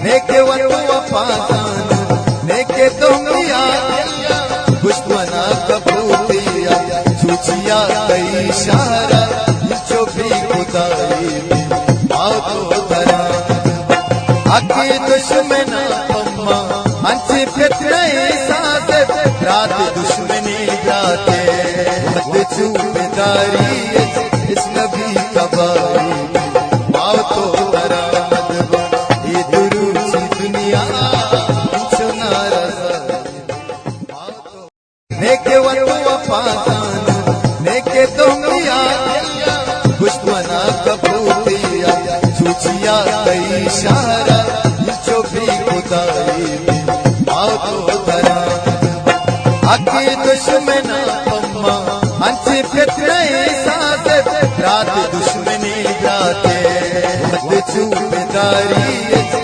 नेके वनु वफादान नेके तुमिया दुश्मना कबूतिया छुचिया कई इशारा जो भी खुदाई आओ तो धरा आके दुश्मना पम्मा अंचे फितने साथे रात दुश्मनी जाते मत चूबेदारी इस नबी कबाई आओ तो धरा ये दुरूसी दुनिया सुनारा नेके वनु वफादान नेके तुमिया दुश्मना कबूतिया छुचिया कई इशारा जो भी खुदाई आओ तो धरा आके दुश्मना पम्मा अंचे फितने साथे रात दुश्मनी जाते मत चूबेदारी